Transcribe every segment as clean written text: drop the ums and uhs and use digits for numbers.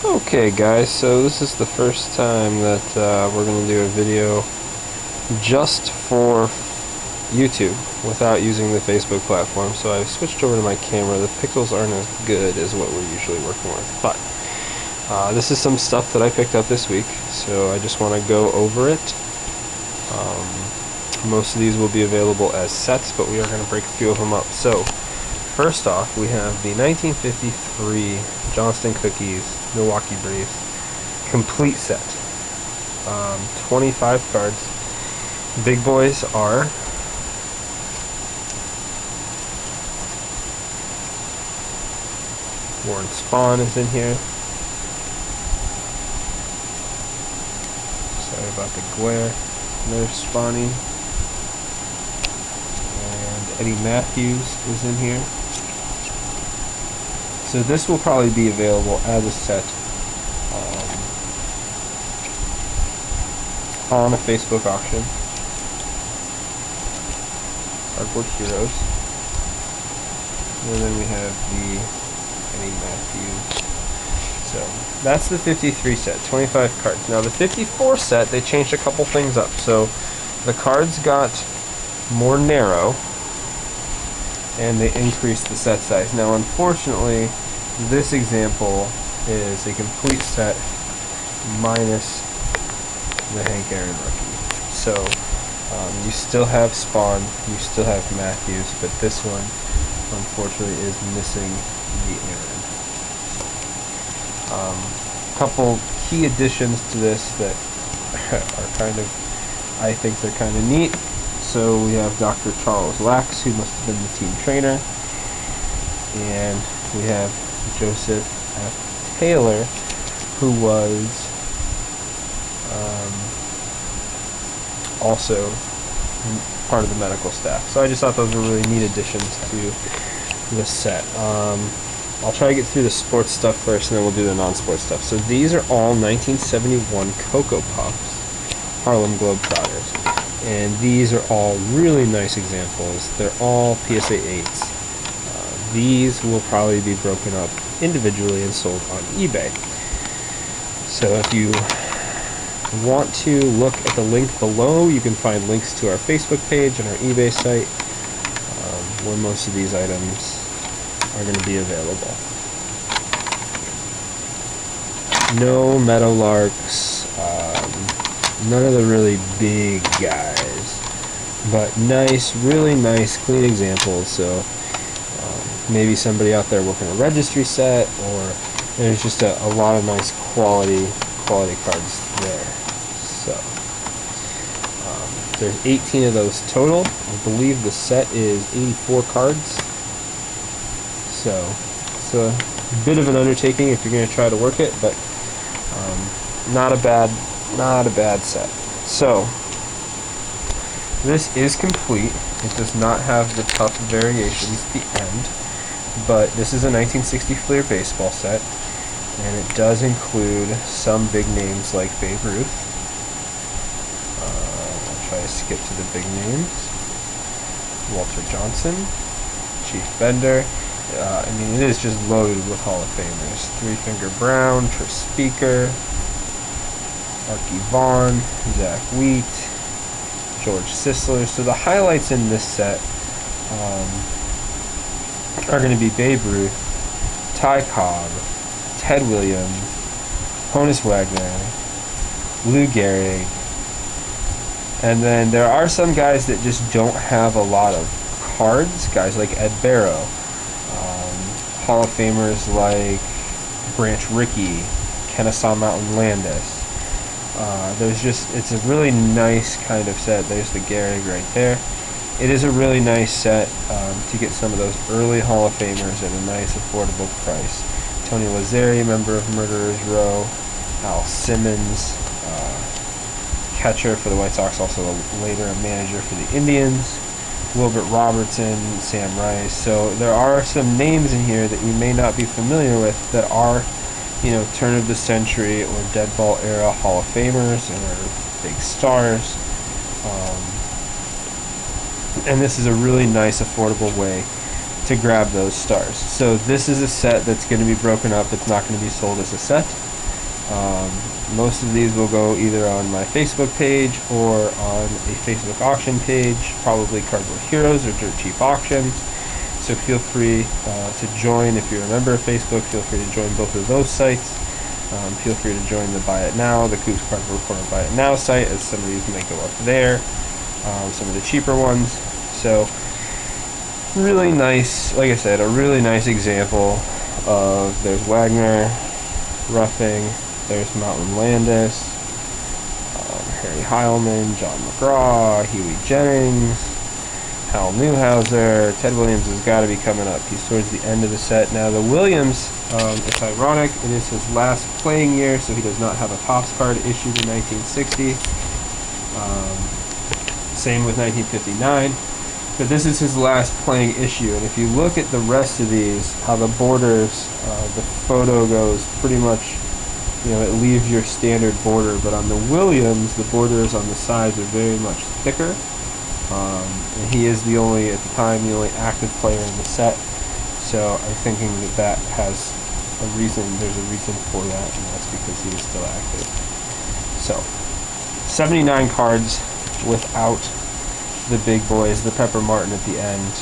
Okay guys, so this is the first time that we're going to do a video just for YouTube without using the Facebook platform. So I've switched over to my camera. The pixels aren't as good as what we're usually working with, but this is some stuff that I picked up this week, so I just want to go over it. Most of these will be available as sets, but we are going to break a few of them up. So first off, we have the 1953 Johnston Cookies Milwaukee Braves complete set. 25 cards. Big boys are Warren Spahn is in here. Sorry about the glare. Another spawning. And Eddie Matthews is in here. So this will probably be available as a set on a Facebook auction. Cardboard Heroes. And then we have the Eddie Matthews. So that's the 53 set, 25 cards. Now the 54 set, they changed a couple things up. So the cards got more narrow and they increased the set size. Now unfortunately, this example is a complete set minus the Hank Aaron rookie. So you still have Spawn, you still have Matthews, but this one unfortunately is missing the Aaron. Couple key additions to this that are kind of, I think they're kind of neat. So we have Dr. Charles Lax, who must have been the team trainer, and we have Joseph F. Taylor, who was also part of the medical staff. So I just thought those were really neat additions to the set. I'll try to get through the sports stuff first, and then we'll do the non-sports stuff. So these are all 1971 Cocoa Puffs, Harlem Globetrotters. And these are all really nice examples. They're all PSA 8s. These will probably be broken up individually and sold on eBay. So if you want to look at the link below, you can find links to our Facebook page and our eBay site, where most of these items are going to be available. No Meadowlarks, none of the really big guys, but nice, really nice, clean examples. So maybe somebody out there working a registry set, or there's just a lot of nice quality cards there. So there's 18 of those total. I believe the set is 84 cards. So it's a bit of an undertaking if you're going to try to work it, but not a bad set. So this is complete. It does not have the tough variations at the end, but this is a 1960 Fleer baseball set, and it does include some big names like Babe Ruth. I'll try to skip to the big names. Walter Johnson, Chief Bender. I mean, it is just loaded with Hall of Famers. Three Finger Brown, Tris Speaker, Archie Vaughn, Zach Wheat, George Sisler. So the highlights in this set are going to be Babe Ruth, Ty Cobb, Ted Williams, Honus Wagner, Lou Gehrig, and then there are some guys that just don't have a lot of cards. Guys like Ed Barrow, Hall of Famers like Branch Rickey, Kennesaw Mountain Landis. It's a really nice kind of set. There's the Gehrig right there. It is a really nice set to get some of those early Hall of Famers at a nice affordable price. Tony Lazzeri, member of Murderers Row. Al Simmons, catcher for the White Sox, also later a manager for the Indians. Wilbert Robertson, Sam Rice. So there are some names in here that you may not be familiar with that are, turn of the century or dead ball era Hall of Famers or big stars. And this is a really nice, affordable way to grab those stars. So this is a set that's going to be broken up. It's not going to be sold as a set. Most of these will go either on my Facebook page or on a Facebook auction page, probably Cardboard Heroes or Dirt Cheap Auctions. So feel free to join. If you're a member of Facebook, feel free to join both of those sites. Feel free to join the Buy It Now, the Coops Cardboard Corner Buy It Now site, as some of these may go up there, some of the cheaper ones. So really nice, like I said, a really nice example of, there's Wagner, Roughing, there's Mountain Landis, Harry Heilman, John McGraw, Huey Jennings, Hal Newhouser. Ted Williams has got to be coming up. He's towards the end of the set. Now the Williams, it's ironic, it is his last playing year, so he does not have a Topps card issued in 1960. Same with 1959. But this is his last playing issue, and if you look at the rest of these, how the borders, the photo goes pretty much, it leaves your standard border, but on the Williams, the borders on the sides are very much thicker. And he is at the time, the only active player in the set, so I'm thinking that has a reason, there's a reason for that, and that's because he is still active. So, 79 cards without the big boys, the Pepper Martin at the end.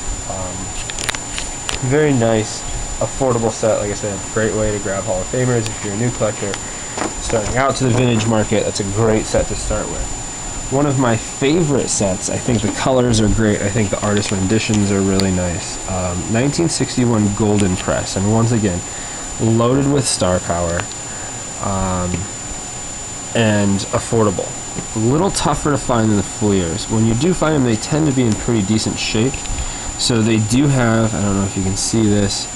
Very nice, affordable set. Like I said, great way to grab Hall of Famers if you're a new collector starting out to the vintage market. That's a great set to start with. One of my favorite sets, I think the colors are great, I think the artist renditions are really nice. 1961 Golden Press, and once again, loaded with star power, and affordable. A little tougher to find than the Fleers. When you do find them, they tend to be in pretty decent shape. So they do have, I don't know if you can see this,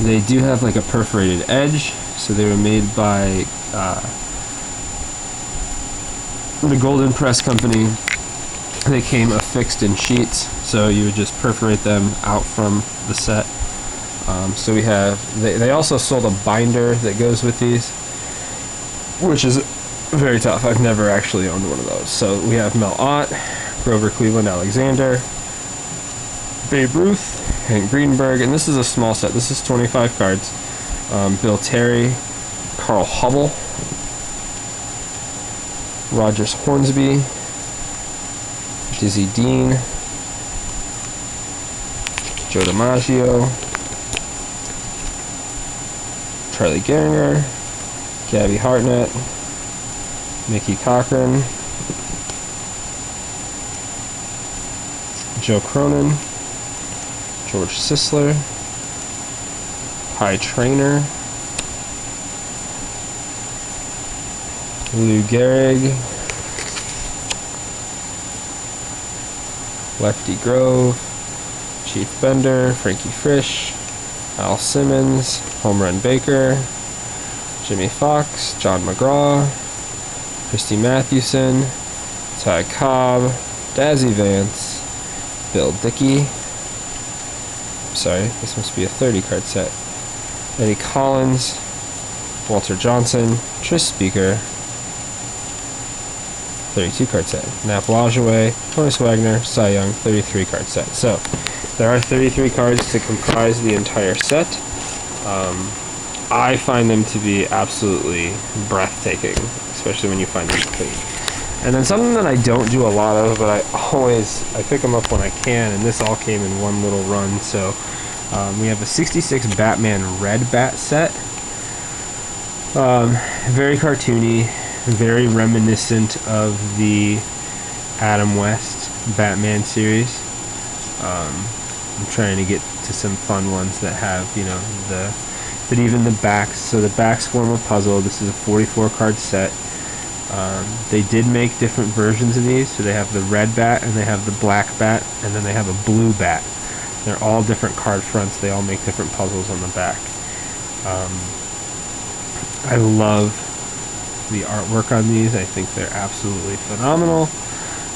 they do have like a perforated edge. So they were made by the Golden Press Company. They came affixed in sheets, so you would just perforate them out from the set. So we have, they also sold a binder that goes with these, which is very tough. I've never actually owned one of those. So we have Mel Ott, Grover Cleveland Alexander, Babe Ruth, Hank Greenberg, and this is a small set. This is 25 cards. Bill Terry, Carl Hubble, Rogers Hornsby, Dizzy Dean, Joe DiMaggio, Charlie Gehringer, Gabby Hartnett, Mickey Cochran, Joe Cronin, George Sisler, High Trainer, Lou Gehrig, Lefty Grove, Chief Bender, Frankie Frisch, Al Simmons, Home Run Baker, Jimmy Fox, John McGraw, Christy Mathewson, Ty Cobb, Dazzy Vance, Bill Dickey, sorry, this must be a 30 card set, Eddie Collins, Walter Johnson, Tris Speaker, 32 card set, Nap Lajoie, Honus Wagner, Cy Young, 33 card set. So there are 33 cards to comprise the entire set. I find them to be absolutely breathtaking, especially when you find them clean. And then something that I don't do a lot of, but I pick them up when I can, and this all came in one little run. So we have a 66 Batman Red Bat set. Very cartoony, very reminiscent of the Adam West Batman series. I'm trying to get to some fun ones that have, but even the backs, so the backs form a puzzle. This is a 44 card set. They did make different versions of these, so they have the red bat, and they have the black bat, and then they have a blue bat. They're all different card fronts. They all make different puzzles on the back. I love the artwork on these. I think they're absolutely phenomenal.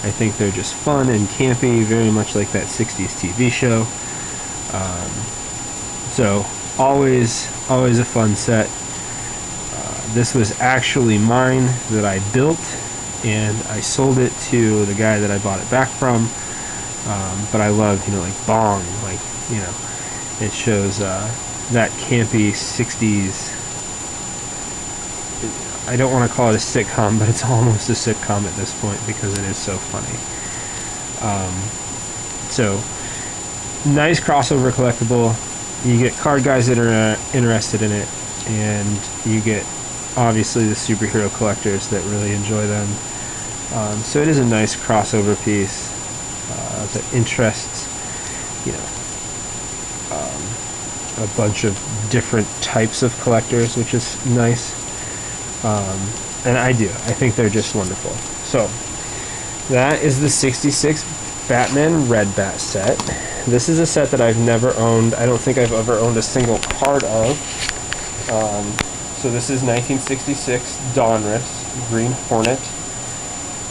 I think they're just fun and campy, very much like that 60s TV show. So always a fun set. This was actually mine that I built, and I sold it to the guy that I bought it back from. But I love, like Bong, it shows that campy 60s I don't want to call it a sitcom, but it's almost a sitcom at this point because it is so funny. So nice crossover collectible. You get card guys that are interested in it, and you get obviously the superhero collectors that really enjoy them. So it is a nice crossover piece that interests, you know, a bunch of different types of collectors, which is nice. And I think they're just wonderful. So that is the 66 Batman Red Bat set. This is a set that I've never owned. I don't think I've ever owned a single card of. So this is 1966 Donruss Green Hornet,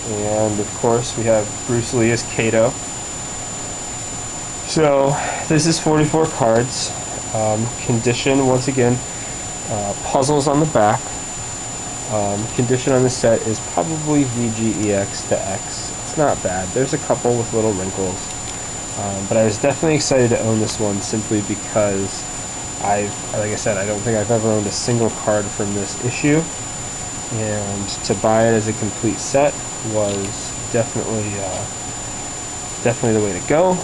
and of course we have Bruce Lee as Kato. So this is 44 cards. Condition, once again, puzzles on the back. Condition on the set is probably VGEX to X. It's not bad. There's a couple with little wrinkles. But I was definitely excited to own this one simply because like I said, I don't think I've ever owned a single card from this issue. And to buy it as a complete set was definitely the way to go.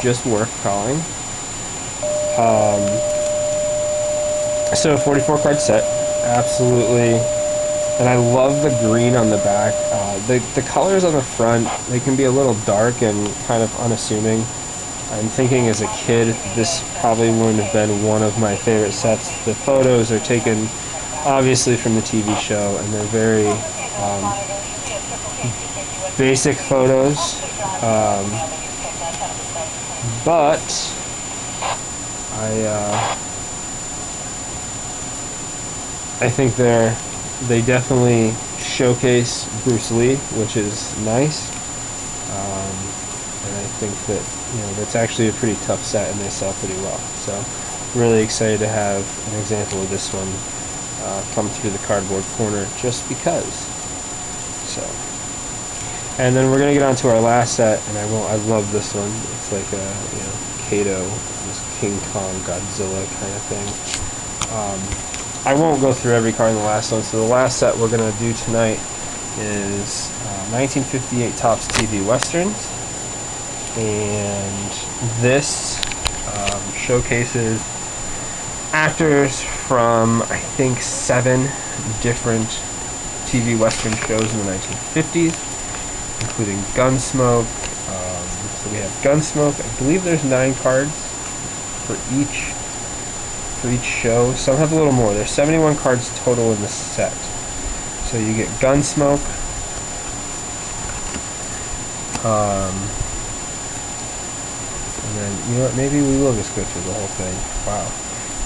Just work calling. So 44 card set, absolutely, and I love the green on the back. The colors on the front, they can be a little dark and kind of unassuming. I'm thinking as a kid this probably wouldn't have been one of my favorite sets. The photos are taken obviously from the TV show, and they're very basic photos. But I think they definitely showcase Bruce Lee, which is nice. And I think that, you know, that's actually a pretty tough set, and they sell pretty well. So really excited to have an example of this one come through the cardboard corner just because. So. And then we're gonna get on to our last set, and I love this one. It's like a, you know, Kato, this King Kong, Godzilla kind of thing. I won't go through every card in the last one. So the last set we're gonna do tonight is 1958 Topps TV Westerns, and this showcases actors from I think 7 different TV Western shows in the 1950s. Including Gunsmoke. So we have Gunsmoke. I believe there's 9 cards for each show. Some have a little more. There's 71 cards total in the set. So you get Gunsmoke. And then, you know what, maybe we will just go through the whole thing. Wow.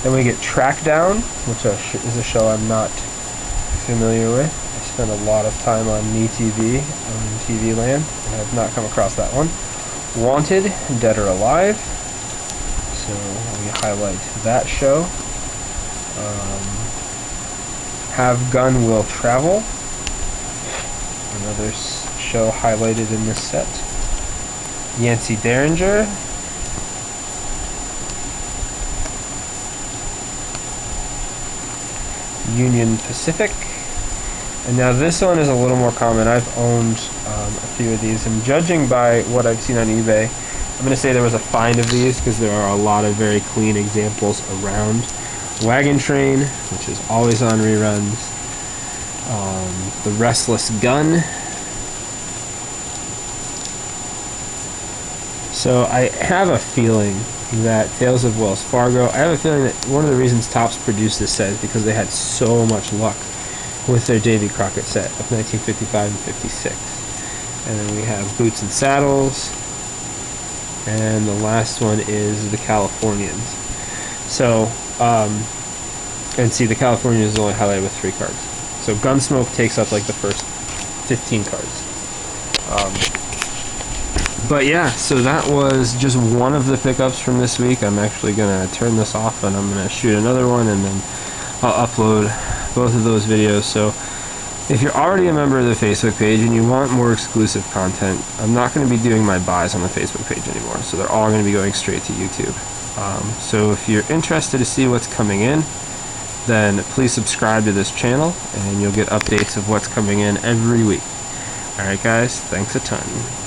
Then we get Trackdown, which is a show I'm not familiar with. Spent a lot of time on MeTV on TV Land, and I've not come across that one. Wanted, Dead or Alive. So we highlight that show. Have Gun Will Travel. Another show highlighted in this set. Yancey Derringer. Union Pacific. And now this one is a little more common. I've owned a few of these, and judging by what I've seen on eBay, I'm going to say there was a find of these because there are a lot of very clean examples around. Wagon Train, which is always on reruns. The Restless Gun. So I have a feeling that Tales of Wells Fargo, I have a feeling that one of the reasons Topps produced this set is because they had so much luck with their Davy Crockett set of 1955 and 56. And then we have Boots and Saddles, and the last one is the Californians. So, and see, the Californians is only highlighted with 3 cards. So Gunsmoke takes up like the first 15 cards. But yeah, so that was just one of the pickups from this week. I'm actually gonna turn this off, and I'm gonna shoot another one, and then I'll upload both of those videos. So If you're already a member of the Facebook page and you want more exclusive content, I'm not going to be doing my buys on the Facebook page anymore, so they're all going to be going straight to YouTube. So if you're interested to see what's coming in, then please subscribe to this channel and you'll get updates of what's coming in every week. Alright guys, thanks a ton.